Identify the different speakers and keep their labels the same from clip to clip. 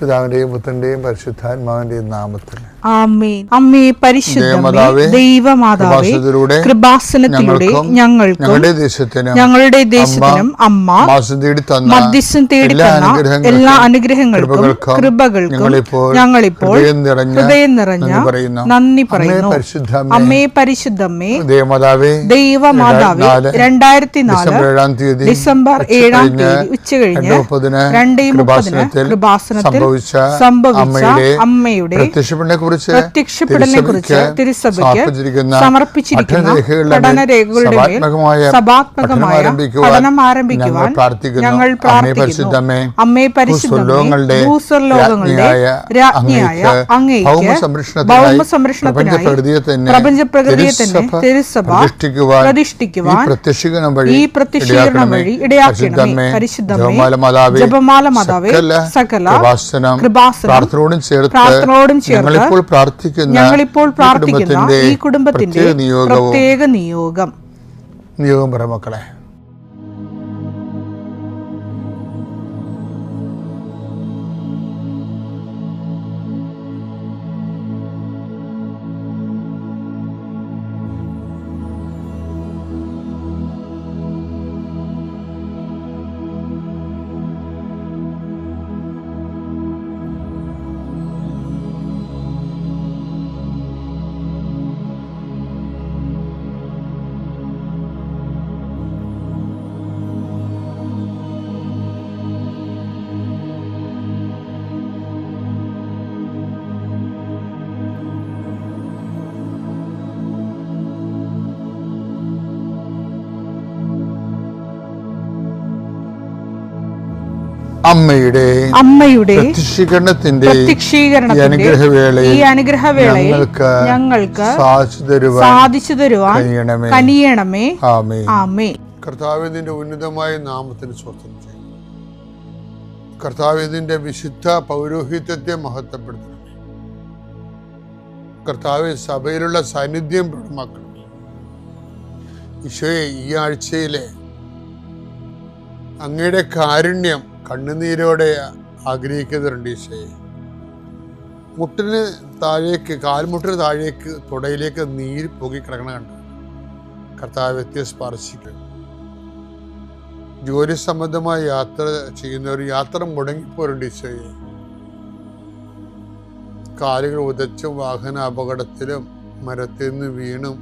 Speaker 1: പിതാവിന്റെയും പുത്രന്റെയും പരിശുദ്ധാത്മാവിന്റെയും നാമത്തിൽ
Speaker 2: ആമേൻ. അമ്മേ പരിശുദ്ധമേ, ദൈവമാതാവേ, കൃപാസനത്തിലൂടെ ഞങ്ങൾക്കും ഞങ്ങളുടെ ദേശത്തിനും അമ്മ മധ്യസ്ഥം തേടിത്തന്ന എല്ലാ അനുഗ്രഹങ്ങൾക്കും കൃപകൾക്കും ഞങ്ങളിപ്പോൾ ഹൃദയം നിറഞ്ഞ നന്ദി പറയുന്നു. അമ്മേ പരിശുദ്ധമേ, ദൈവമാതാവേ, 2004 ഡിസംബർ 7 ഉച്ചകഴിഞ്ഞ് 2:30 കൃപാസനത്തിൽ സംഭവിച്ച അമ്മയുടെ പ്രത്യക്ഷപ്പെടലിനെ കുറിച്ച് തിരുസഭയ്ക്ക് സമർപ്പിച്ചിരിക്കുന്ന പഠനരേഖകളുടെ മേൽ സഭാത്മകമായ പഠനം ആരംഭിക്കുവാൻ ഞങ്ങൾ പ്രാർത്ഥിക്കുന്നു. അമ്മേ പരിശുദ്ധമേ, ഭൂസ്വർലോകങ്ങളുടെ രാജ്ഞിയായ അങ്ങേയ്ക്ക് ഭൗമ സംരക്ഷണത്തിനായി പ്രപഞ്ചപ്രകൃതിയെ തന്നെ തിരുസഭ പ്രതിഷ്ഠിക്കുവാൻ ഈ പ്രത്യക്ഷീകരണം വഴി ഇടയാക്കണമേ. പരിശുദ്ധമേ, ജപമാല മാതാവേ, സകല കൃപാസനം പ്രാർത്ഥനയോടും ചേർത്ത് ഞങ്ങളിപ്പോൾ പ്രാർത്ഥിക്കുന്ന ഈ കുടുംബത്തിന്റെ പ്രത്യേക നിയോഗം
Speaker 1: പറ മക്കളെ.
Speaker 2: അമ്മയുടെ
Speaker 1: പ്രത്യക്ഷീകരണത്തിന്റെ
Speaker 2: ഈ അനുഗ്രഹവേളയിൽ ഞങ്ങൾക്ക് സാധിച്ചു തരുവാൻ കനിയണമേ. ആമേൻ.
Speaker 1: കർത്താവേ, നിന്റെ ഉന്നതമായ നാമത്തിന് സ്വസ്ഥം ചെയ്യും. കർത്താവേ, നിന്റെ വിശുദ്ധ പൗരോഹിത്യത്തെ മഹത്വപ്പെടുത്തണമേ. കർത്താവേ, സഭയിലുള്ള സാന്നിധ്യം പ്രകടമാക്കണമേ. ഈശോയെ, ഈ ആഴ്ചയിലെ അങ്ങയുടെ കാരുണ്യം കണ്ണുനീരോടെ ആഗ്രഹിക്കുന്നുണ്ട്. ഈശോയെ, മുട്ടിന് താഴേക്ക്, കാൽമുട്ടിന് താഴേക്ക്, തുടയിലേക്ക് നീര് പൊങ്ങിക്കിടക്കണ കണ്ട് കർത്താവ്യത്തെ സ്പർശിക്കും. ജോലി സംബന്ധമായ യാത്ര ചെയ്യുന്നവർ യാത്ര മുടങ്ങിപ്പോരുണ്ട്. ഈശോയെ, കാലുകൾ ഉദച്ചും വാഹന അപകടത്തിലും മരത്തിൽ നിന്ന് വീണും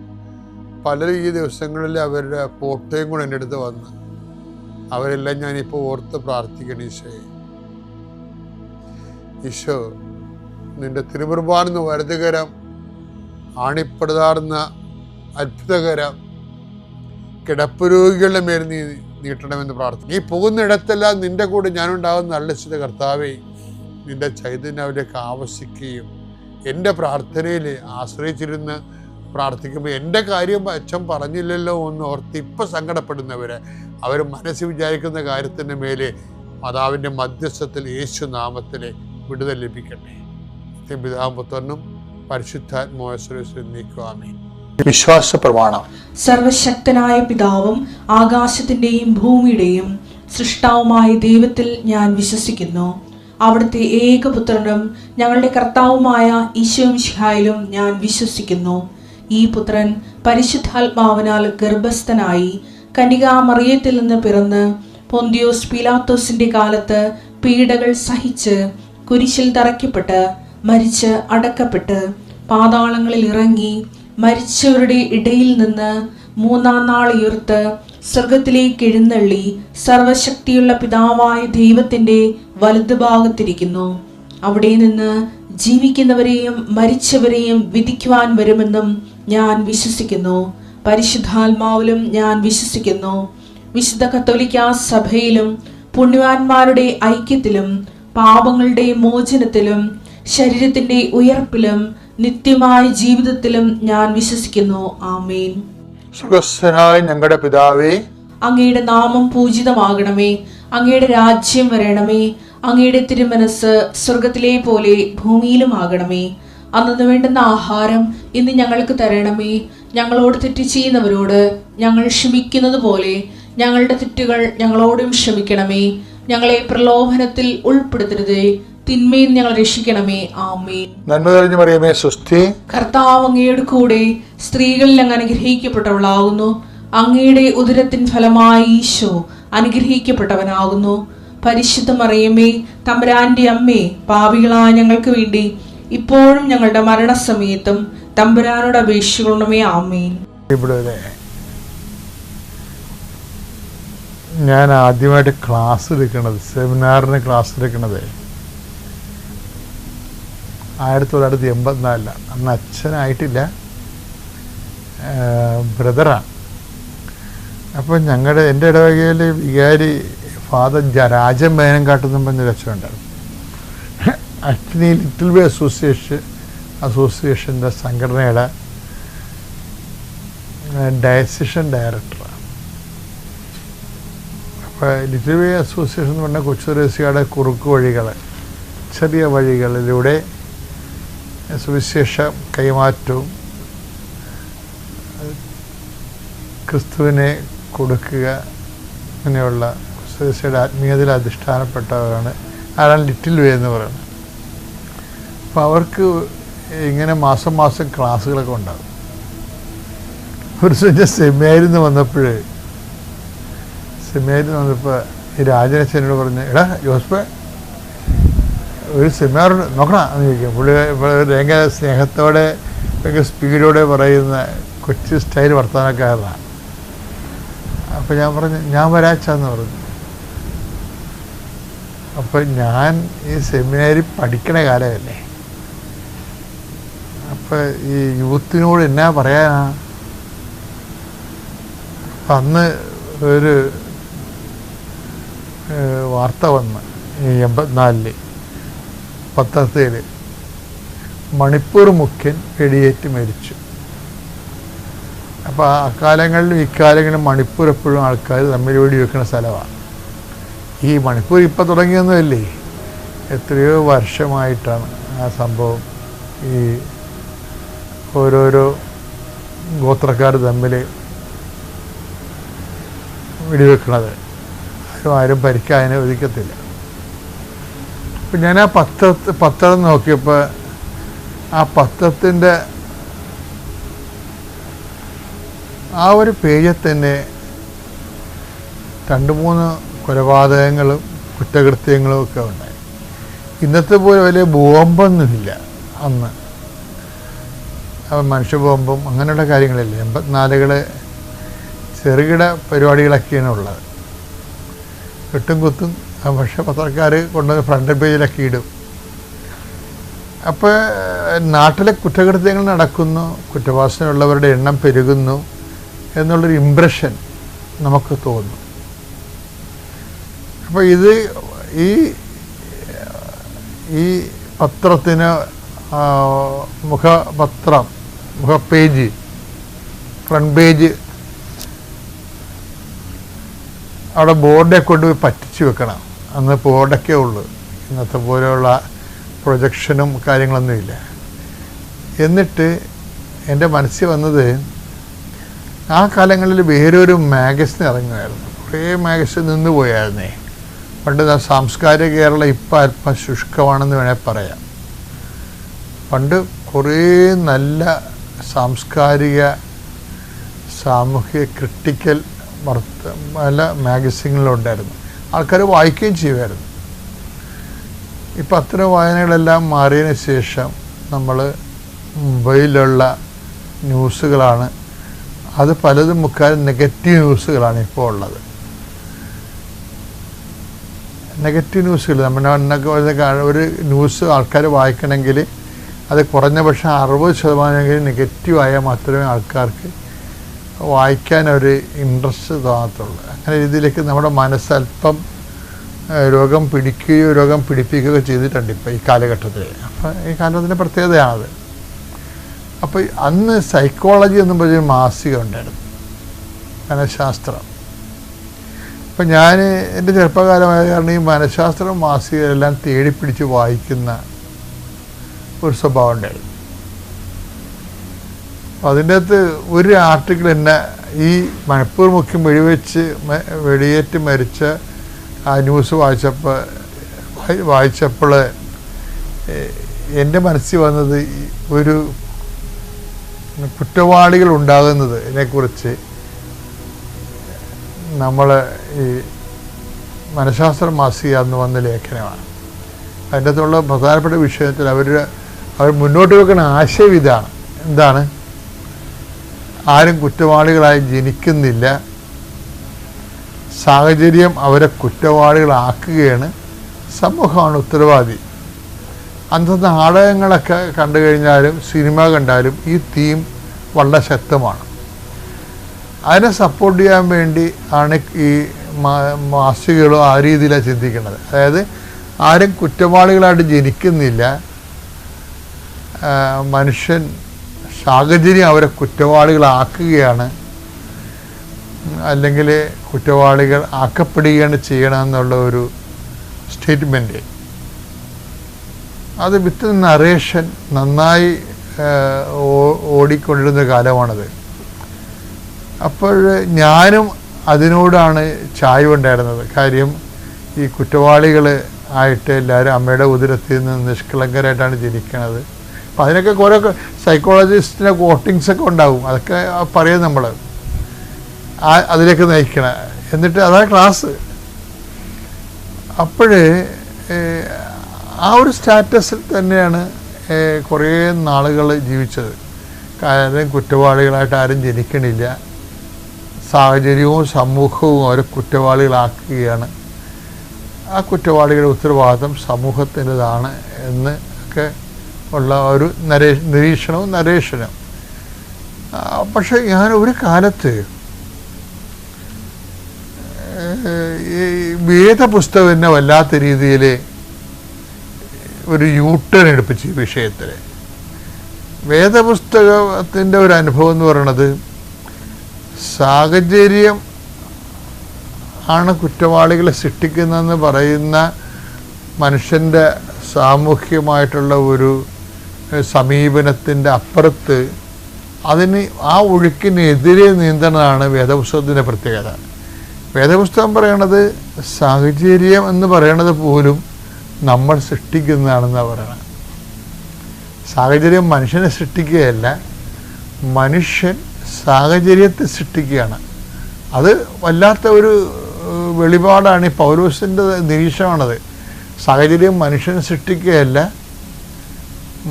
Speaker 1: പലരും ഈ ദിവസങ്ങളിൽ അവരുടെ ഫോട്ടോയും കൂടെ എൻ്റെ അടുത്ത് വന്ന് അവരെല്ലാം ഞാനിപ്പോൾ ഓർത്ത് പ്രാർത്ഥിക്കണം. ഈശോയെ, ഈശോ, നിന്റെ തിരുമുറുപാർന്ന വലതുകരം, ആണിപ്പടുതാർന്ന അത്ഭുതകരം കിടപ്പ് രോഗികളുടെ മേൽ നീ നീട്ടണമെന്ന് പ്രാർത്ഥിക്കും. നീ പോകുന്നിടത്തെല്ലാം നിന്റെ കൂടെ ഞാനുണ്ടാകുന്ന നല്ല ചില കർത്താവേ, നിന്റെ ചൈതന്യം അവരിലേക്ക് ആവശ്യിക്കുകയും എൻ്റെ പ്രാർത്ഥനയിൽ ആശ്രയിച്ചിരുന്ന് പ്രാർത്ഥിക്കുമ്പോൾ എൻ്റെ കാര്യം അച്ഛൻ പറഞ്ഞില്ലല്ലോ എന്ന് ഓർത്ത് ഇപ്പം സങ്കടപ്പെടുന്നവരെ അവർ മനസ്സിൽ വിചാരിക്കുന്ന കാര്യത്തിൻ്റെ മേലെ മാതാവിൻ്റെ മധ്യസ്ഥത്തിൽ യേശു നാമത്തിലെ വിടുതൽ ലഭിക്കട്ടെ. പിതാവും പുത്രനും പരിശുദ്ധാത്മാവും നീക്കുവാമേ. വിശ്വാസ പ്രമാണം.
Speaker 2: സർവശക്തനായ പിതാവും ആകാശത്തിന്റെയും ഭൂമിയുടെയും സൃഷ്ടാവുമായ ദൈവത്തിൽ ഞാൻ വിശ്വസിക്കുന്നു. അവിടുത്തെ ഏകപുത്രനും ഞങ്ങളുടെ കർത്താവുമായ ഈശോ മിശിഹായിലും ഞാൻ വിശ്വസിക്കുന്നു. ഈ പുത്രൻ പരിശുദ്ധാത്മാവിനാൽ ഗർഭസ്ഥനായി കന്യകാമറിയത്തിൽ നിന്ന് പിറന്ന് പൊന്തിയോസ് പീലാത്തോസിന്റെ കാലത്ത് പീഡകൾ സഹിച്ച് കുരിശിൽ തറയ്ക്കപ്പെട്ട് മരിച്ച് അടക്കപ്പെട്ട് പാതാളങ്ങളിൽ ഇറങ്ങി മരിച്ചവരുടെ ഇടയിൽ നിന്ന് 3-ാം നാൾ ഉയർത്ത് സ്വർഗത്തിലേക്ക് എഴുന്നള്ളി സർവശക്തിയുള്ള പിതാവായ ദൈവത്തിന്റെ വലതുഭാഗത്തിരിക്കുന്നു. അവിടെ നിന്ന് ജീവിക്കുന്നവരെയും മരിച്ചവരെയും വിധിക്കുവാൻ വരുമെന്നും ഞാൻ വിശ്വസിക്കുന്നു. പരിശുദ്ധാത്മാവിലും ഞാൻ വിശ്വസിക്കുന്നു. വിശുദ്ധ കത്തോലിക്കാ സഭയിലും പുണ്യവാന്മാരുടെ ഐക്യത്തിലും പാപങ്ങളുടെ മോചനത്തിലും ശരീരത്തിന്റെ ഉയർപ്പിലും നിത്യമായ ജീവിതത്തിലും ഞാൻ വിശ്വസിക്കുന്നു. ആമേൻ.
Speaker 1: സ്വർഗ്ഗസ്ഥനായ ഞങ്ങളുടെ പിതാവേ,
Speaker 2: അങ്ങയുടെ നാമം പൂജിതമാകണമേ. അങ്ങയുടെ രാജ്യം വരണമേ. അങ്ങയുടെ തിരുമനസ് സ്വർഗത്തിലെ പോലെ ഭൂമിയിലും ആകണമേ. അന്നു വേണ്ടുന്ന ആഹാരം ഇന്ന് ഞങ്ങൾക്ക് തരണമേ. ഞങ്ങളോട് തെറ്റ് ചെയ്യുന്നവരോട് ഞങ്ങൾ ക്ഷമിക്കുന്നത് പോലെ ഞങ്ങളുടെ തെറ്റുകൾ ഞങ്ങളോടും ക്ഷമിക്കണമേ. ഞങ്ങളെ പ്രലോഭനത്തിൽ ഉൾപ്പെടുത്തരുതേ, തിന്മയിൽ ഞങ്ങൾ രക്ഷിക്കണമേ. ആമേൻ.
Speaker 3: നന്മ തെളിഞ്ഞു മറിയമേ, സ്വസ്തി.
Speaker 2: കർത്താവ് അങ്ങയുടെ കൂടെ സ്ത്രീകളിൽ അങ്ങ് അനുഗ്രഹിക്കപ്പെട്ടവളാകുന്നു. അങ്ങയുടെ ഉദരത്തിൻ ഫലമായി ഈശോ അനുഗ്രഹിക്കപ്പെട്ടവനാകുന്നു. പരിശുദ്ധ മറിയമേ, തമ്പുരാന്റെ അമ്മേ, പാപികളായ ഞങ്ങൾക്ക് വേണ്ടി ഇപ്പോഴും ഞങ്ങളുടെ മരണസമയത്തും തമ്പുരാനോട് അപേക്ഷിക്കണമേ. ആമേൻ.
Speaker 3: ഇവിടെ ഞാൻ ആദ്യമായിട്ട് ക്ലാസ് എടുക്കണത്, സെമിനാറിന് ക്ലാസ് എടുക്കണത് 1984. അന്ന് അച്ഛനായിട്ടില്ല, ബ്രദറാണ്. അപ്പോൾ എൻ്റെ ഇടവകയിൽ വികാരി ഫാദർ രാജൻ മേനംകാട്ടെന്നും പറഞ്ഞൊരു അച്ഛനുണ്ടായിരുന്നു. അച്ഛൻ ഈ ലിറ്റിൽ വേ അസോസിയേഷൻ്റെ സംഘടനയുടെ ഡയസിഷൻ ഡയറക്ടറാണ്. അപ്പോൾ ലിറ്റിൽ വേ അസോസിയേഷൻ എന്ന് പറഞ്ഞാൽ കൊച്ചുരേസ്യയുടെ കുറുക്ക് വഴികൾ, ചെറിയ വഴികളിലൂടെ സുവിശേഷ കൈമാറ്റവും ക്രിസ്തുവിനെ കൊടുക്കുക, അങ്ങനെയുള്ള സുവിശേഷയുടെ ആത്മീയതയിൽ അധിഷ്ഠാനപ്പെട്ടവരാണ് ആരാണ് ലിറ്റിൽ വേ എന്ന് പറയുന്നത്. അപ്പോൾ അവർക്ക് ഇങ്ങനെ മാസം മാസം ക്ലാസ്സുകളൊക്കെ ഉണ്ടാകും. ഒരു ദിവസം സെമിനാരിൽ വന്നപ്പോൾ ഈ രാജനച്ഛനോട് പറഞ്ഞ്, എടാ ജോസ്പ, ഒരു സെമിനാർ നോക്കണം എന്ന് ചോദിക്കും. പുള്ളി ഭയങ്കര സ്നേഹത്തോടെ ഭയങ്കര സ്പീഡോടെ പറയുന്ന കൊച്ചു സ്റ്റൈൽ വർത്തമാനക്കാരനാണ്. അപ്പോൾ ഞാൻ പറഞ്ഞു, ഞാൻ വരാച്ചാന്ന് പറഞ്ഞു. അപ്പം ഞാൻ ഈ സെമിനാരിൽ പഠിക്കണ കാലമല്ലേ, അപ്പം ഈ യൂത്തിനോട് എന്നാ പറയാനാ. അപ്പം അന്ന് ഒരു വാർത്ത വന്ന് 84 പത്രത്തിൽ മണിപ്പൂർ മുഖ്യൻ വെടിയേറ്റ് മരിച്ചു. അപ്പോൾ അക്കാലങ്ങളിലും ഇക്കാലങ്ങളിലും മണിപ്പൂർ എപ്പോഴും ആൾക്കാർ തമ്മിൽ വെടിവെക്കുന്ന സ്ഥലമാണ്. ഈ മണിപ്പൂർ ഇപ്പം തുടങ്ങിയൊന്നുമല്ലേ, എത്രയോ വർഷമായിട്ടാണ് ആ സംഭവം ഈ ഓരോരോ ഗോത്രക്കാർ തമ്മിൽ വെടിവെക്കുന്നത്. ആരും പരിക്കാൻ അനുവദിക്കത്തില്ല. അപ്പം ഞാൻ ആ പത്രം നോക്കിയപ്പോൾ ആ പത്രത്തിൻ്റെ ആ ഒരു പേജിൽ തന്നെ 2-3 കൊലപാതകങ്ങളും കുറ്റകൃത്യങ്ങളും ഒക്കെ ഉണ്ടായി. ഇന്നത്തെ പോലെ വലിയ ബോംബൊന്നുമില്ല അന്ന്. മനുഷ്യ ബോംബും അങ്ങനെയുള്ള കാര്യങ്ങളില്ല. 84 ചെറുകിട പരിപാടികളൊക്കെയാണ് ഉള്ളത്. വെട്ടും കുത്തും. പക്ഷേ പത്രക്കാർ കൊണ്ടുവന്ന് ഫ്രണ്ട് പേജിലൊക്കെ ഇടും. അപ്പോൾ നാട്ടിലെ കുറ്റകൃത്യങ്ങൾ നടക്കുന്നു, കുറ്റവാസനയുള്ളവരുടെ എണ്ണം പെരുകുന്നു എന്നുള്ളൊരു ഇംപ്രഷൻ നമുക്ക് തോന്നും. അപ്പോൾ ഇത് ഈ പത്രത്തിന് മുഖപ്പേജ്, ഫ്രണ്ട് പേജ് അവിടെ ബോർഡെ കൊണ്ടുപോയി പറ്റിച്ച് വെക്കണം. അന്ന് ബോർഡൊക്കെ ഉള്ളു, ഇന്നത്തെ പോലെയുള്ള പ്രൊജക്ഷനും കാര്യങ്ങളൊന്നുമില്ല. എന്നിട്ട് എൻ്റെ മനസ്സിൽ വന്നത്, ആ കാലങ്ങളിൽ വേറൊരു മാഗസിൻ ഇറങ്ങുമായിരുന്നു. കുറേ മാഗസിൻ നിന്ന് പോയായിരുന്നേ. പണ്ട് സാംസ്കാരിക കേരളം ഇപ്പം അല്പം ശുഷ്കമാണെന്ന് വേണേൽ പറയാം. പണ്ട് കുറേ നല്ല സാംസ്കാരിക സാമൂഹിക ക്രിട്ടിക്കൽ പല മാഗസിനുകളുണ്ടായിരുന്നു. ആൾക്കാർ വായിക്കുകയും ചെയ്യുമായിരുന്നു. ഇപ്പം അത്തരം വായനകളെല്ലാം മാറിയതിന് ശേഷം നമ്മൾ മൊബൈലിലുള്ള ന്യൂസുകളാണ്, അത് പലതും മുക്കാലും നെഗറ്റീവ് ന്യൂസുകളാണ് ഇപ്പോൾ ഉള്ളത്. നെഗറ്റീവ് ന്യൂസുകൾ നമ്മളൊക്കെ ഒരു ന്യൂസ് ആൾക്കാർ വായിക്കണമെങ്കിൽ അത് കുറഞ്ഞ പക്ഷേ 60% നെഗറ്റീവായാൽ മാത്രമേ ആൾക്കാർക്ക് വായിക്കാനൊരു ഇൻട്രസ്റ്റ് തോന്നത്തുള്ളൂ. അങ്ങനെ രീതിയിലേക്ക് നമ്മുടെ മനസ്സല്പം രോഗം പിടിക്കുകയോ രോഗം പിടിപ്പിക്കുകയോ ചെയ്തിട്ടുണ്ട് ഇപ്പോൾ ഈ കാലഘട്ടത്തിൽ. അപ്പോൾ ഈ കാലത്തിൻ്റെ പ്രത്യേകതയാണത്. അപ്പോൾ അന്ന് സൈക്കോളജി എന്നും പറഞ്ഞൊരു മാസിക ഉണ്ടായിരുന്നു, മനഃശാസ്ത്രം. അപ്പം ഞാൻ എൻ്റെ ചെറുപ്പകാലമായ കാരണം ഈ മനഃശാസ്ത്രം മാസികയെല്ലാം തേടിപ്പിടിച്ച് വായിക്കുന്ന ഒരു സ്വഭാവം ഉണ്ടായിരുന്നു. അതിൻ്റെ അകത്ത് ഒരു ആർട്ടിക്കിൾ എന്നെ ഈ മണിപ്പൂർ മുഖ്യം വെടിയേറ്റ് മരിച്ച ആ ന്യൂസ് വായിച്ചപ്പോൾ എൻ്റെ മനസ്സിൽ വന്നത് ഒരു കുറ്റവാളികൾ ഉണ്ടാകുന്നതിനെക്കുറിച്ച് നമ്മൾ ഈ മനഃശാസ്ത്ര മാസിക അന്ന് വന്ന ലേഖനമാണ്. അതിൻ്റെ അകത്തുള്ള പ്രധാനപ്പെട്ട വിഷയത്തിൽ അവർ മുന്നോട്ട് വെക്കുന്ന ആശയം ഇതാണ്. എന്താണ്? ആരും കുറ്റവാളികളായി ജനിക്കുന്നില്ല, സാഹചര്യം അവരെ കുറ്റവാളികളാക്കുകയാണ്, സമൂഹമാണ് ഉത്തരവാദി. അന്നത്തെ നാടകങ്ങളൊക്കെ കണ്ടു കഴിഞ്ഞാലും സിനിമ കണ്ടാലും ഈ തീം വളരെ ശക്തമാണ്. അതിനെ സപ്പോർട്ട് ചെയ്യാൻ വേണ്ടി ആണ് ഈ മാസികകളോ ആ രീതിയിലാണ് ചിന്തിക്കുന്നത്. അതായത് ആരും കുറ്റവാളികളായിട്ട് ജനിക്കുന്നില്ല, മനുഷ്യൻ സാഹചര്യം അവരെ കുറ്റവാളികളാക്കുകയാണ്, അല്ലെങ്കിൽ കുറ്റവാളികൾ ആക്കപ്പെടുകയാണ് ചെയ്യണമെന്നുള്ള ഒരു സ്റ്റേറ്റ്മെൻറ്റ്. അത് വിത്ത് നറേഷൻ നന്നായി ഓടിക്കൊണ്ടിരുന്ന കാലമാണത്. അപ്പോൾ ഞാനും അതിനോടാണ് ചായ്വുണ്ടായിരുന്നത്. കാര്യം ഈ കുറ്റവാളികൾ ആയിട്ട് എല്ലാവരും അമ്മയുടെ ഉദരത്തിൽ നിന്ന് നിഷ്കളങ്കരായിട്ടാണ് ജനിക്കുന്നത്. അപ്പം അതിനൊക്കെ കുറേ സൈക്കോളജിസ്റ്റിൻ്റെ കോട്ടിങ്സൊക്കെ ഉണ്ടാവും, അതൊക്കെ പറയും നമ്മൾ, അതിലേക്ക് നയിക്കണം. എന്നിട്ട് അതാണ് ക്ലാസ്. അപ്പോൾ ആ ഒരു സ്റ്റാറ്റസിൽ തന്നെയാണ് കുറേ നാളുകൾ ജീവിച്ചത്. കാരണം കുറ്റവാളികളായിട്ട് ആരും ജനിക്കണില്ല, സാഹചര്യവും സമൂഹവും അവരെ കുറ്റവാളികളാക്കുകയാണ്, ആ കുറ്റവാളികളുടെ ഉത്തരവാദിത്വം സമൂഹത്തിൻ്റെതാണ് എന്ന് ഒക്കെ ഉള്ള ഒരു നിരീക്ഷണവും നരേഷനും. പക്ഷെ ഞാൻ ഒരു കാലത്ത് ഈ വേദപുസ്തകം എന്നെ വല്ലാത്ത രീതിയിൽ ഒരു യൂട്ടേൺ എടുപ്പിച്ചു ഈ വിഷയത്തിൽ. വേദപുസ്തകത്തിൻ്റെ ഒരു അനുഭവം എന്ന് പറയുന്നത് സാഹചര്യം ആണ് കുറ്റവാളികളെ സൃഷ്ടിക്കുന്നതെന്ന് പറയുന്ന മനുഷ്യൻ്റെ സാമൂഹ്യമായിട്ടുള്ള ഒരു സമീപനത്തിൻ്റെ അപ്പുറത്ത് അതിന് ആ ഒഴുക്കിനെതിരെ നീന്തണതാണ് വേദപുസ്തകത്തിൻ്റെ പ്രത്യേകത. വേദപുസ്തകം പറയണത് സാഹചര്യം എന്ന് പറയണത് പോലും നമ്മൾ സൃഷ്ടിക്കുന്നതാണെന്നാണ് പറയണത്. സാഹചര്യം മനുഷ്യനെ സൃഷ്ടിക്കുകയല്ല, മനുഷ്യൻ സാഹചര്യത്തെ സൃഷ്ടിക്കുകയാണ്. അത് വല്ലാത്ത ഒരു വെളിപാടാണ്. ഈ പൗലോസിൻ്റെ നിരീക്ഷണമാണത്. സാഹചര്യം മനുഷ്യനെ സൃഷ്ടിക്കുകയല്ല,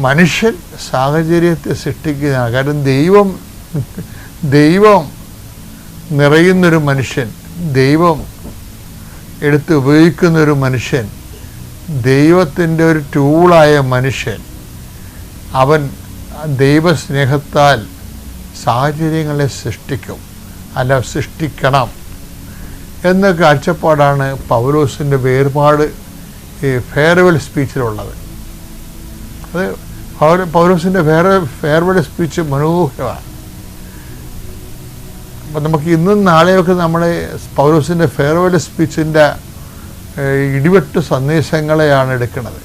Speaker 3: മനുഷ്യൻ സാഹചര്യത്തെ സൃഷ്ടിക്കുകയാണ്. കാരണം ദൈവം നിറയുന്നൊരു മനുഷ്യൻ, ദൈവം എടുത്ത് ഉപയോഗിക്കുന്നൊരു മനുഷ്യൻ, ദൈവത്തിൻ്റെ ഒരു ടൂളായ മനുഷ്യൻ, അവൻ ദൈവസ്നേഹത്താൽ സാഹചര്യങ്ങളെ സൃഷ്ടിക്കും, അല്ല സൃഷ്ടിക്കണം എന്ന കാഴ്ചപ്പാടാണ് പൗലോസിൻ്റെ വേർപാട് ഈ ഫെയർവെൽ സ്പീച്ചിലുള്ളത്. അത് പൗലോസിൻ്റെ ഫെയർവെൽ സ്പീച്ച് മനോഹരമാണ്. അപ്പം നമുക്ക് ഇന്നും നാളെയൊക്കെ നമ്മുടെ പൗലോസിൻ്റെ ഫെയർവെൽ സ്പീച്ചിൻ്റെ ഇടിവെട്ട് സന്ദേശങ്ങളെയാണ് എടുക്കുന്നത്.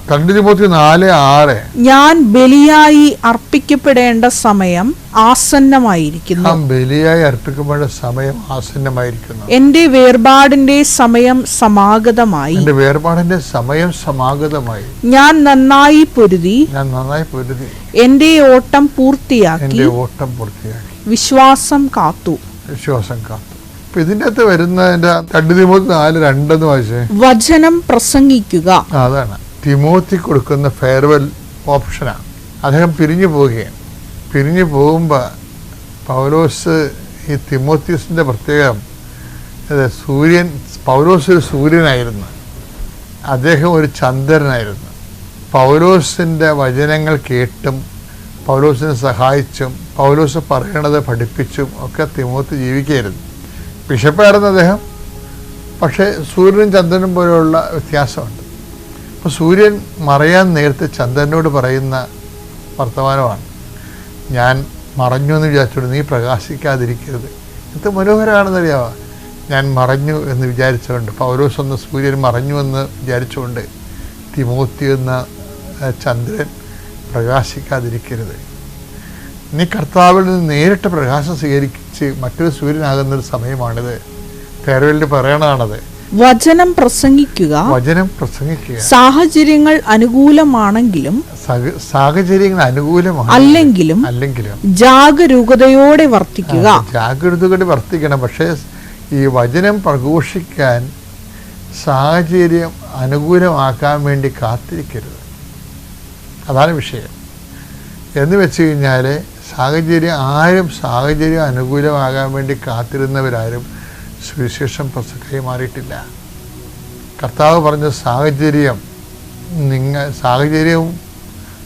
Speaker 3: 2 തിമോത്തി 4:6
Speaker 4: ഞാൻ ബലിയായി അർപ്പിക്കപ്പെടേണ്ട സമയം ആസന്നമായിരിക്കുന്നു.
Speaker 3: ബലിയായി അർപ്പിക്കപ്പെടേണ്ട സമയം ആസന്നമായിരിക്കുന്നു.
Speaker 4: എന്റെ വേർപാടിന്റെ സമയം സമാഗതമായി.
Speaker 3: എന്റെ വേർപാടിന്റെ സമയം സമാഗതമായി.
Speaker 4: ഞാൻ നന്നായി പൊരുതി എന്റെ ഓട്ടം പൂർത്തിയാക്കി വിശ്വാസം കാത്തു.
Speaker 3: അപ്പൊ ഇതിൻ്റെ അകത്ത് വരുന്നതിന്റെ 2 തിമോത്തി 4:2 വായിച്ചേ.
Speaker 4: വചനം പ്രസംഗിക്കുക.
Speaker 3: അതാണ് തിമോത്തി കൊടുക്കുന്ന ഫെയർവെൽ ഓപ്ഷനാണ്. അദ്ദേഹം പിരിഞ്ഞു പോവുകയാണ്. പിരിഞ്ഞു പോകുമ്പോൾ പൗലോസ് ഈ തിമോത്തിയസിൻ്റെ പ്രത്യേകം പൗലോസ് ഒരു സൂര്യനായിരുന്നു, അദ്ദേഹം ഒരു ചന്ദ്രനായിരുന്നു. പൗലോസിൻ്റെ വചനങ്ങൾ കേട്ടും പൗലോസിനെ സഹായിച്ചും പൗലോസ് പറയണത് പഠിപ്പിച്ചും ഒക്കെ തിമോത്തി ജീവിക്കുകയായിരുന്നു. ബിഷപ്പായിരുന്നു അദ്ദേഹം. പക്ഷേ സൂര്യനും ചന്ദ്രനും പോലെയുള്ള വ്യത്യാസമുണ്ട്. അപ്പോൾ സൂര്യൻ മറയാൻ നേരത്തെ ചന്ദ്രനോട് പറയുന്ന വർത്തമാനമാണ്, ഞാൻ മറഞ്ഞു എന്ന് വിചാരിച്ചോണ്ട് നീ പ്രകാശിക്കാതിരിക്കരുത്. എന്ത് മനോഹരമാണെന്നറിയാമോ? ഞാൻ മറഞ്ഞു എന്ന് വിചാരിച്ചുകൊണ്ട്, പൗലോസ് എന്ന സൂര്യൻ മറഞ്ഞു എന്ന് വിചാരിച്ചുകൊണ്ട് തിമോത്തി എന്ന ചന്ദ്രൻ പ്രകാശിക്കാതിരിക്കരുത്. നീ കർത്താവിൽ നിന്ന് നേരിട്ട് പ്രകാശം സ്വീകരിച്ച് മറ്റൊരു സൂര്യനാകുന്നൊരു സമയമാണിത്. ഫെയർവെല്ലിൽ പറയണതാണത്.
Speaker 4: വചനം പ്രസംഗിക്കുക.
Speaker 3: വചനം പ്രസംഗിക്കുക.
Speaker 4: സാഹചര്യങ്ങൾ അനുകൂലമാണെങ്കിലും
Speaker 3: സാഹചര്യങ്ങൾ അനുകൂലമാണ്
Speaker 4: അല്ലെങ്കിലും ജാഗരൂകതയോടെ വർത്തിക്കുക.
Speaker 3: ജാഗരൂകതയോടെ വർത്തിക്കണം. പക്ഷേ ഈ വചനം പ്രഘോഷിക്കാൻ സാഹചര്യം അനുകൂലമാക്കാൻ വേണ്ടി കാത്തിരിക്കരുത്. അതാണ് വിഷയം. എന്ന് വെച്ച് കഴിഞ്ഞാൽ സാഹചര്യം അനുകൂലമാകാൻ വേണ്ടി കാത്തിരുന്നവരാരും സുവിശേഷം കൈമാറിയിട്ടില്ല. കർത്താവ് പറഞ്ഞ സാഹചര്യവും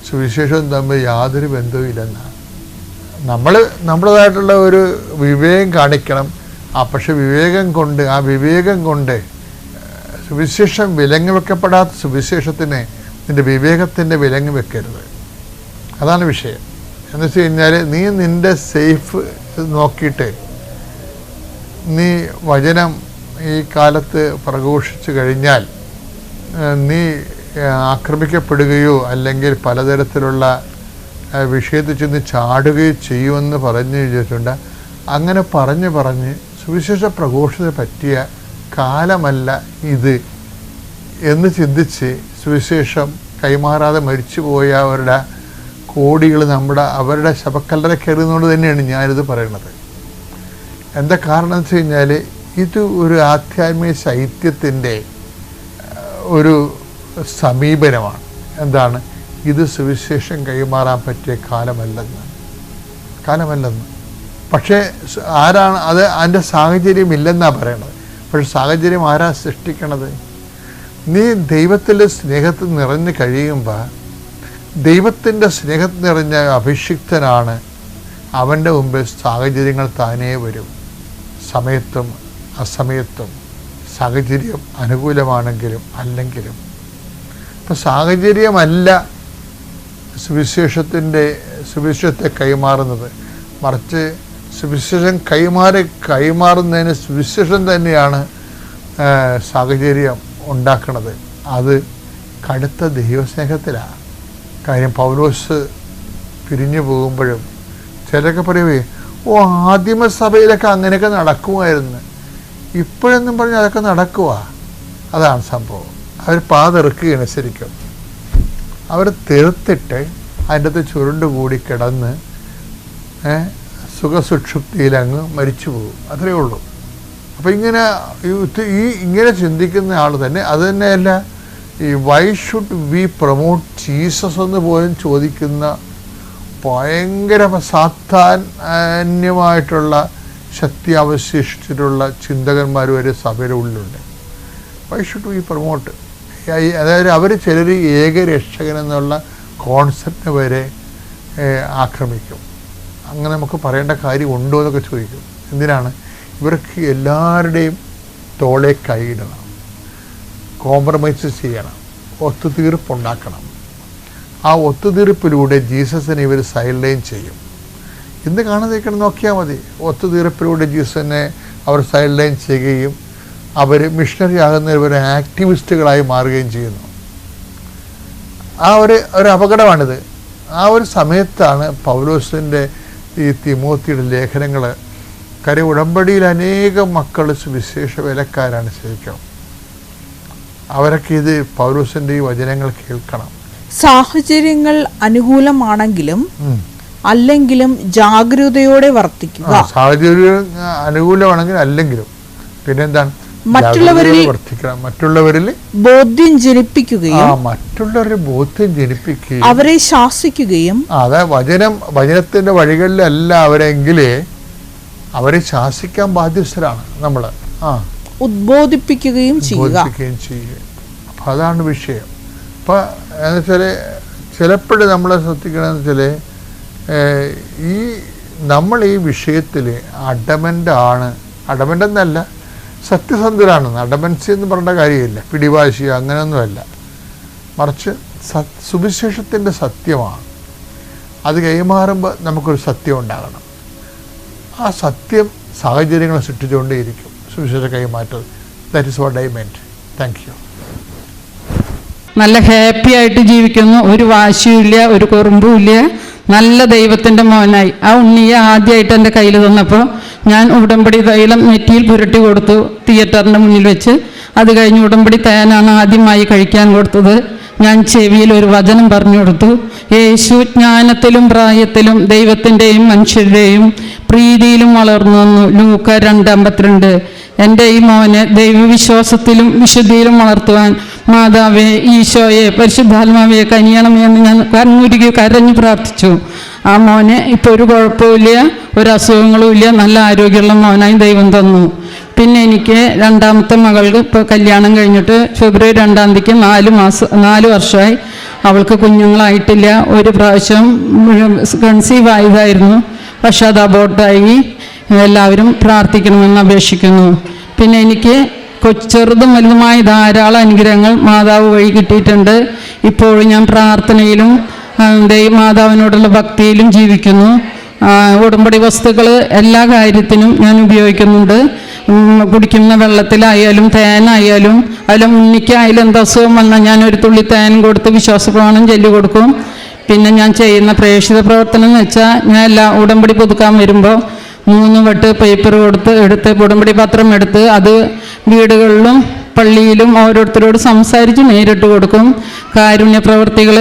Speaker 3: സുവിശേഷവും തമ്മിൽ യാതൊരു ബന്ധവുമില്ലെന്നാണ്. നമ്മുടേതായിട്ടുള്ള ഒരു വിവേകം കാണിക്കണം. പക്ഷെ ആ വിവേകം കൊണ്ട് സുവിശേഷം വിലങ്ങ് വെക്കപ്പെടാത്ത സുവിശേഷത്തിന് നിൻ്റെ വിവേകത്തിൻ്റെ വിലങ്ങ് വെക്കരുത്. അതാണ് വിഷയം. എന്ന് വെച്ച് കഴിഞ്ഞാൽ നീ നിൻ്റെ സേഫ് നോക്കിയിട്ട് നീ വചനം ഈ കാലത്ത് പ്രഘോഷിച്ചു കഴിഞ്ഞാൽ നീ ആക്രമിക്കപ്പെടുകയോ അല്ലെങ്കിൽ പലതരത്തിലുള്ള വിഷയത്തിൽ ചെന്ന് ചാടുകയോ ചെയ്യുമെന്ന് പറഞ്ഞു കഴിഞ്ഞിട്ടുണ്ട്. അങ്ങനെ പറഞ്ഞ് സുവിശേഷ പ്രഘോഷത്തിന് പറ്റിയ കാലമല്ല ഇത് എന്ന് ചിന്തിച്ച് സുവിശേഷം കൈമാറാതെ മരിച്ചുപോയവരുടെ കോടികൾ അവരുടെ ശവക്കല്ലറ കയറുന്നതുകൊണ്ട് തന്നെയാണ് ഞാനിത് പറയുന്നത്. എന്താ കാരണം എന്ന് വെച്ച് കഴിഞ്ഞാൽ ഇത് ഒരു ആധ്യാത്മിക ശൈത്യത്തിൻ്റെ ഒരു സമീപനമാണ്. എന്താണ് ഇത്? സുവിശേഷം കൈമാറാൻ പറ്റിയ കാലമല്ലെന്ന്. പക്ഷേ ആരാണ് അത്? അതിൻ്റെ സാഹചര്യം ഇല്ലെന്നാണ് പറയണത്. പക്ഷെ സാഹചര്യം ആരാ സൃഷ്ടിക്കണത്? നീ ദൈവത്തിൻ്റെ സ്നേഹത്തിൽ നിറഞ്ഞു കഴിയുമ്പോൾ ദൈവത്തിൻ്റെ സ്നേഹത്തിൽ നിറഞ്ഞ അഭിഷിക്തനാണ്. അവൻ്റെ മുമ്പിൽ സാഹചര്യങ്ങൾ താനേ വരും. സമയത്തും അസമയത്തും, സാഹചര്യം അനുകൂലമാണെങ്കിലും അല്ലെങ്കിലും. ഇപ്പം സാഹചര്യമല്ല സുവിശേഷത്തെ കൈമാറുന്നത്, മറിച്ച് സുവിശേഷം കൈമാറുന്നതിന് സുവിശേഷം തന്നെയാണ് സാഹചര്യം ഉണ്ടാക്കുന്നത്. അത് കടുത്ത ദൈവസ്നേഹത്തിലാണ്. കാര്യം പൗലോസ് പിരിഞ്ഞു പോകുമ്പോഴും ചിലരൊക്കെ പറയുവേ, ആദിമസഭയിലൊക്കെ അങ്ങനെയൊക്കെ നടക്കുമായിരുന്നു, ഇപ്പോഴെന്നും പറഞ്ഞ് അതൊക്കെ നടക്കുക. അതാണ് സംഭവം. അവർ പാതെറുക്കുകയാണ്. ശരിക്കും അവർ തെറുത്തിട്ട് അതിൻ്റെ അകത്ത് ചുരുണ്ടുകൂടി കിടന്ന് സുഖസുക്ഷുപ്തിയിലങ്ങ് മരിച്ചു പോകും. അത്രയേ ഉള്ളൂ. അപ്പോൾ ഇങ്ങനെ ചിന്തിക്കുന്ന ആൾ തന്നെ, അത് തന്നെയല്ല ഈ why should we promote Jesus എന്ന് പോലും ചോദിക്കുന്ന ഭയങ്കര സാധാന്യമായിട്ടുള്ള ശക്തി അവശേഷിച്ചിട്ടുള്ള ചിന്തകന്മാർ വരെ സഭയുടെ ഉള്ളിലുണ്ട്. Why should we promote? അതായത് അവർ ചിലർ ഏകരക്ഷകൻ എന്നുള്ള കോൺസെപ്റ്റ് വരെ ആക്രമിക്കും. അങ്ങനെ നമുക്ക് പറയേണ്ട കാര്യം ഉണ്ടോ എന്നൊക്കെ ചോദിക്കും. എന്തിനാണ്? ഇവർക്ക് എല്ലാവരുടെയും തോളെ കൈയിടണം, കോംപ്രമൈസ് ചെയ്യണം, ഒത്തുതീർപ്പുണ്ടാക്കണം. ആ ഒത്തുതീർപ്പിലൂടെ ജീസസിനെ ഇവർ സൈഡ് ചെയ്യും. ഇന്ന് കാണാതിരിക്കണം, നോക്കിയാൽ മതി. ഒത്തുതീർപ്പിലൂടെ ജീസസിനെ അവർ സൈഡ് ചെയ്യുകയും അവർ മിഷണറി ആകുന്നവർ ആക്ടിവിസ്റ്റുകളായി മാറുകയും ചെയ്യുന്നു. ആ ഒരു അപകടമാണിത്. ആ ഒരു സമയത്താണ് പൗലോസിൻ്റെ ഈ തിമോത്തിയുടെ ലേഖനങ്ങൾ, ഉടമ്പടിയിൽ അനേകം മക്കൾ സുവിശേഷ വേലക്കാരാണ്. ശരിക്കും അവരൊക്കെ ഇത് പൗലോസിൻ്റെ ഈ വചനങ്ങൾ കേൾക്കണം.
Speaker 4: സാഹചര്യങ്ങൾ അനുകൂലമാണെങ്കിലും അല്ലെങ്കിലും ജാഗ്രതയോടെ വർത്തിക്കുക.
Speaker 3: സാഹചര്യം അനുകൂലമാണെങ്കിൽ അല്ലെങ്കിലും പിന്നെന്താണ്? മറ്റുള്ളവരിൽ
Speaker 4: ബോധ്യം ജനിപ്പിക്കുകയും അവരെ ശാസിക്കുകയും.
Speaker 3: അതായത് വചനത്തിന്റെ വഴികളിലല്ല അവരെങ്കിലേ അവരെ ശാസിക്കാൻ ബാധ്യസ്ഥരാണ് നമ്മൾ.
Speaker 4: ഉദ്ബോധിപ്പിക്കുകയും ചെയ്യുക.
Speaker 3: അപ്പം അതാണ് വിഷയം. അപ്പം എന്ന് വെച്ചാൽ ചിലപ്പോഴും നമ്മളെ ശ്രദ്ധിക്കണമെന്ന് വെച്ചാൽ നമ്മൾ ഈ വിഷയത്തിൽ അഡമൻ്റ് എന്നല്ല, സത്യസന്ധരാണ്. അഡമൻസി എന്ന് പറയേണ്ട കാര്യമില്ല, പിടിവാശി അങ്ങനെയൊന്നുമല്ല. മറിച്ച് സുവിശേഷത്തിൻ്റെ സത്യമാണ്. അത് കൈമാറുമ്പോൾ നമുക്കൊരു സത്യം ഉണ്ടാകണം. ആ സത്യം സാഹചര്യങ്ങൾ സൃഷ്ടിച്ചുകൊണ്ടേയിരിക്കും സുവിശേഷ കൈമാറ്റം. That is what I meant. Thank you.
Speaker 5: നല്ല ഹാപ്പി ആയിട്ട് ജീവിക്കുന്നു, ഒരു വാശിയുമില്ല, ഒരു കുറുമ്പുമില്ല, നല്ല ദൈവത്തിൻ്റെ മോനായി. ആ ഉണ്ണിയെ ആദ്യമായിട്ട് എൻ്റെ കയ്യിൽ തന്നപ്പോൾ ഞാൻ ഉടമ്പടി തൈലം നെറ്റിയിൽ പുരട്ടി കൊടുത്തു. തിയേറ്ററിൻ്റെ മുന്നിൽ വെച്ച് അത് കഴിഞ്ഞ് ഉടമ്പടി തേനാണ് ആദ്യമായി കഴിക്കാൻ കൊടുത്തത്. ഞാൻ ചെവിയിൽ ഒരു വചനം പറഞ്ഞു കൊടുത്തു. യേശു ജ്ഞാനത്തിലും പ്രായത്തിലും ദൈവത്തിൻ്റെയും മനുഷ്യരുടെയും പ്രീതിയിലും വളർന്നു വന്നു. ലൂക്ക 2:52. എൻ്റെ ഈ മോനെ ദൈവവിശ്വാസത്തിലും വിശുദ്ധിയിലും വളർത്തുവാൻ മാതാവേ, ഈശോയെ, പരിശുദ്ധാത്മാവെ കനിയണമേ എന്ന് ഞാൻ കണ്ണുരുകി കരഞ്ഞു പ്രാർത്ഥിച്ചു. ആ മോനെ ഇപ്പോൾ ഒരു കുഴപ്പമില്ല, ഒരു അസുഖങ്ങളും ഇല്ല, നല്ല ആരോഗ്യമുള്ള മോനായി ദൈവം തന്നു. പിന്നെ എനിക്ക് രണ്ടാമത്തെ മകൾക്ക് ഇപ്പോൾ കല്യാണം കഴിഞ്ഞിട്ട് ഫെബ്രുവരി 2-ാം തീയതിക്ക് 4 വർഷമായി. അവൾക്ക് കുഞ്ഞുങ്ങളായിട്ടില്ല. ഒരു പ്രാവശ്യം കൺസീവ് ആയതായിരുന്നു, പക്ഷെ അത് അബോർട്ടായി. എല്ലാവരും പ്രാർത്ഥിക്കണമെന്ന് അപേക്ഷിക്കുന്നു. പിന്നെ എനിക്ക് ചെറുതും വലുതുമായ ധാരാളം അനുഗ്രഹങ്ങൾ മാതാവ് വഴി കിട്ടിയിട്ടുണ്ട്. ഇപ്പോഴും ഞാൻ പ്രാർത്ഥനയിലും മാതാവിനോടുള്ള ഭക്തിയിലും ജീവിക്കുന്നു. ഉടമ്പടി വസ്തുക്കൾ എല്ലാ കാര്യത്തിനും ഞാൻ ഉപയോഗിക്കുന്നുണ്ട്. കുടിക്കുന്ന വെള്ളത്തിലായാലും തേനായാലും അതിലും ഉണ്ണിക്കായാലും എന്ത് അസുഖം വന്നാൽ ഞാൻ ഒരു തുള്ളി തേൻ കൊടുത്ത് വിശ്വാസപ്രമാണം ചൊല്ലി കൊടുക്കും. പിന്നെ ഞാൻ ചെയ്യുന്ന പ്രേക്ഷിത പ്രവർത്തനം എന്ന് വെച്ചാൽ ഞാൻ എല്ലാ ഉടമ്പടി പുതുക്കാൻ വരുമ്പോൾ 3 വട്ട് പേപ്പർ എടുത്ത് ഉടമ്പടി പത്രം എടുത്ത് അത് വീടുകളിലും പള്ളിയിലും ഓരോരുത്തരോട് സംസാരിച്ച് നേരിട്ട് കൊടുക്കും. കാരുണ്യ പ്രവർത്തികൾ